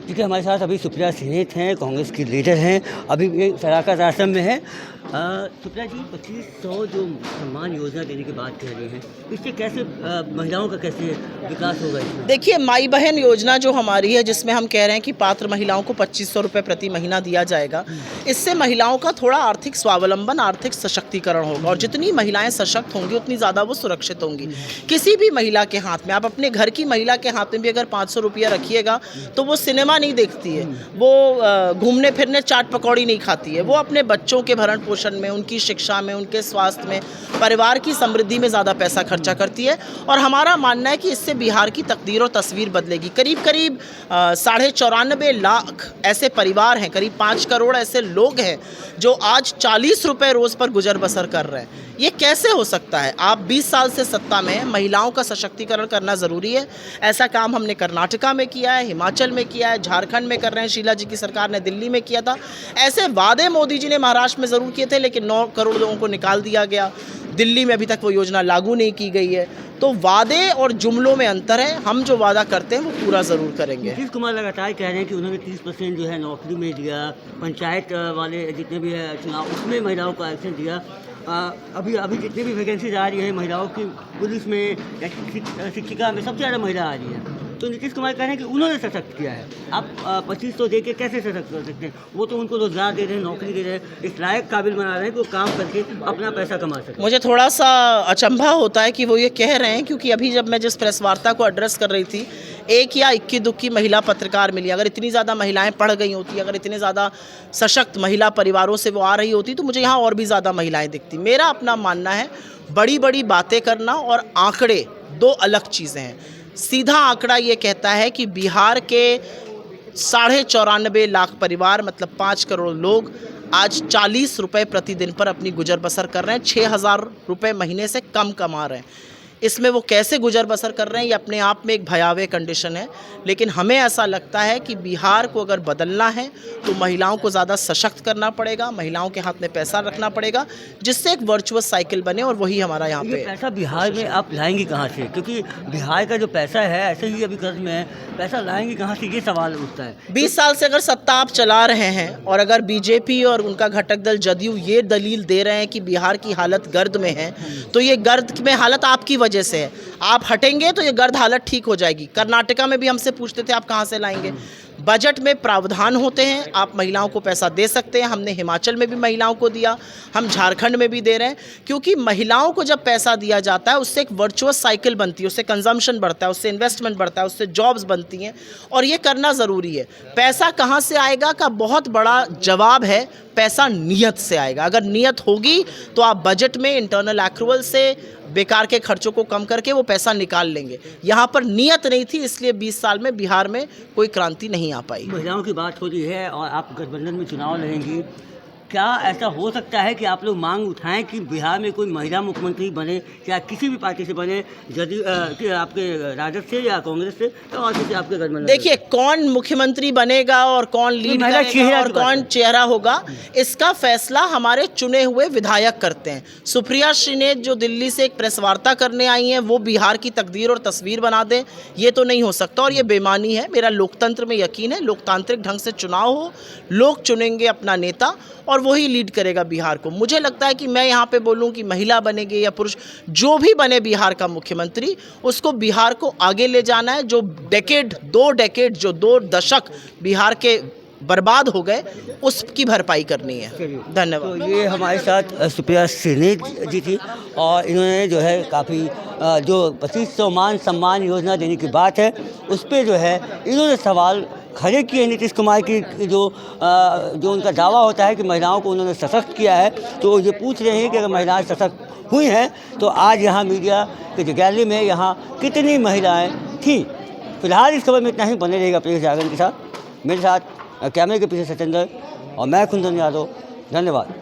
देखिए हमारे साथ अभी सुप्रिया सेनेथ हैं, कांग्रेस की लीडर हैं, अभी ये सराकत आश्रम में है। सुप्रिया जी 2500 जो सम्मान योजना देने की बात कर रही हैं, इससे कैसे महिलाओं का कैसे विकास होगा इसमें? देखिए, माई बहन योजना जो हमारी है, जिसमें हम कह रहे हैं कि पात्र महिलाओं को 2500 रुपये प्रति महीना दिया जाएगा। इससे महिलाओं का थोड़ा आर्थिक स्वावलंबन, आर्थिक सशक्तिकरण होगा और जितनी महिलाएं सशक्त होंगी उतनी ज़्यादा वो सुरक्षित होंगी। किसी भी महिला के हाथ में, आप अपने घर की महिला के हाथ में भी अगर 500 रुपया रखिएगा तो वो सिनेमा नहीं देखती है, वो घूमने फिरने चाट पकौड़ी नहीं खाती है, वो अपने बच्चों के भरण पोषण में, उनकी शिक्षा में, उनके स्वास्थ्य में, परिवार की समृद्धि में ज़्यादा पैसा खर्चा करती है। और हमारा मानना है कि इससे बिहार की तकदीर और तस्वीर बदलेगी। करीब 94.5 लाख ऐसे परिवार हैं, करीब 5 करोड़ ऐसे लोग हैं जो आज 40 रुपये रोज़ पर गुजर बसर कर रहे हैं। ये कैसे हो सकता है? आप 20 साल से सत्ता में हैं, महिलाओं का सशक्तिकरण करना ज़रूरी है। ऐसा काम हमने कर्नाटका में किया है, हिमाचल में किया है, झारखंड में कर रहे हैं, शीला जी की सरकार ने दिल्ली में किया था। ऐसे वादे मोदी जी ने महाराष्ट्र में ज़रूर किए थे, लेकिन 9 करोड़ लोगों को निकाल दिया गया। दिल्ली में अभी तक वो योजना लागू नहीं की गई है। तो वादे और जुमलों में अंतर है। हम जो वादा करते हैं वो पूरा ज़रूर करेंगे। नीतीश कुमार लगातार कह रहे हैं कि उन्होंने 30% जो है नौकरी में दिया, पंचायत वाले जितने भी है चुनाव उसमें महिलाओं को आरक्षण दिया। अभी जितनी भी वैकेंसीज आ रही है महिलाओं की, पुलिस में या शिक्षिका में सबसे ज़्यादा महिला आ रही है। तो नीतीश कुमार कह रहे हैं कि उन्होंने सशक्त किया है। आप 2500 दे के कैसे सशक्त कर सकते हैं? वो तो उनको रोजगार दे रहे हैं, नौकरी दे रहे हैं, इस लायक काबिल बना रहे हैं कि वो काम करके अपना पैसा कमा सकें। मुझे थोड़ा सा अचंभा होता है कि वो ये कह रहे हैं, क्योंकि अभी जब मैं जिस प्रेस वार्ता को एड्रेस कर रही थी, एक या इक्की दुक्की महिला पत्रकार मिली। अगर इतनी ज़्यादा महिलाएं पढ़ गई होती, अगर इतने ज़्यादा सशक्त महिला परिवारों से वो आ रही होती, तो मुझे यहाँ और भी ज़्यादा महिलाएं दिखती। मेरा अपना मानना है, बड़ी बड़ी बातें करना और आंकड़े दो अलग चीज़ें हैं। सीधा आंकड़ा ये कहता है कि बिहार के 94.5 लाख परिवार, मतलब 5 करोड़ लोग आज 40 रुपये प्रतिदिन पर अपनी गुजर बसर कर रहे हैं। 6000 रुपये महीने से कम कमा रहे हैं। इसमें वो कैसे गुजर बसर कर रहे हैं, ये अपने आप में एक भयावह कंडीशन है। लेकिन हमें ऐसा लगता है कि बिहार को अगर बदलना है तो महिलाओं को ज़्यादा सशक्त करना पड़ेगा, महिलाओं के हाथ में पैसा रखना पड़ेगा, जिससे एक वर्चुअस साइकिल बने। और वही हमारा यहाँ पे पैसा बिहार में आप लाएंगे कहाँ से? क्योंकि बिहार का जो पैसा है ऐसे ही अभी कर्ज में है, पैसा लाएंगे कहाँ से, ये सवाल उठता है। 20 साल से अगर सत्ता आप चला रहे हैं और अगर बीजेपी और उनका घटक दल जदयू ये दलील दे रहे हैं कि बिहार की हालत गर्द में है, तो ये गर्द में हालत आपकी वजह से है। आप हटेंगे तो ये गर्द हालत ठीक हो जाएगी। कर्नाटका में भी हमसे पूछते थे आप कहाँ से लाएंगे। बजट में प्रावधान होते हैं, आप महिलाओं को पैसा दे सकते हैं। हमने हिमाचल में भी महिलाओं को दिया, हम झारखंड में भी दे रहे हैं। क्योंकि महिलाओं को जब पैसा दिया जाता है उससे एक वर्चुअस साइकिल बनती है, उससे कंजम्पशन बढ़ता है, उससे इन्वेस्टमेंट बढ़ता है, उससे जॉब्स बनती हैं। और ये करना ज़रूरी है। पैसा कहाँ से आएगा का बहुत बड़ा जवाब है, पैसा नीयत से आएगा। अगर नीयत होगी तो आप बजट में इंटरनल एक्रूवल से बेकार के खर्चों को कम करके वो पैसा निकाल लेंगे। यहाँ पर नीयत नहीं थी, इसलिए 20 साल में बिहार में कोई क्रांति नहीं आ पाई। महिलाओं की बात हो रही है और आप गठबंधन में चुनाव लड़ेंगी, क्या ऐसा हो सकता है कि आप लोग मांग उठाएं कि बिहार में कोई महिला मुख्यमंत्री बने, या किसी भी पार्टी से बने, यदि आपके राजद से या कांग्रेस से या और किसी आपके गठबंधन? देखिए, कौन मुख्यमंत्री बनेगा और कौन लीड करेगा और कौन चेहरा होगा, इसका फैसला हमारे चुने हुए विधायक करते हैं। सुप्रिया सेनेथ जो दिल्ली से एक प्रेस वार्ता करने आई हैं, वो बिहार की तकदीर और तस्वीर बना दें, ये तो नहीं हो सकता और ये बेईमानी है। मेरा लोकतंत्र में यकीन है, लोकतांत्रिक ढंग से चुनाव हो, लोग चुनेंगे अपना नेता और वही लीड करेगा बिहार को। मुझे लगता है कि मैं यहाँ पे बोलूँ कि महिला बनेगी या पुरुष, जो भी बने बिहार का मुख्यमंत्री, उसको बिहार को आगे ले जाना है। जो दो दशक बिहार के बर्बाद हो गए, उसकी भरपाई करनी है। धन्यवाद। तो ये हमारे साथ सुप्रिया सेनेथ जी थी और इन्होंने जो है काफ़ी जो 2500 मान सम्मान योजना देने की बात है उस पर जो है इन्होंने सवाल खड़े किए नीतीश कुमार की। जो उनका दावा होता है कि महिलाओं को उन्होंने सशक्त किया है, तो ये पूछ रहे हैं कि अगर महिलाएं सशक्त हुई हैं तो आज यहाँ मीडिया के जो गैलरी में यहाँ कितनी महिलाएं थीं। फिलहाल इस खबर में इतना ही। बने रहेगा प्रेस जागरण के साथ। मेरे साथ कैमरे के पीछे सत्येंद्र और मैं कुंदन यादव। धन्यवाद।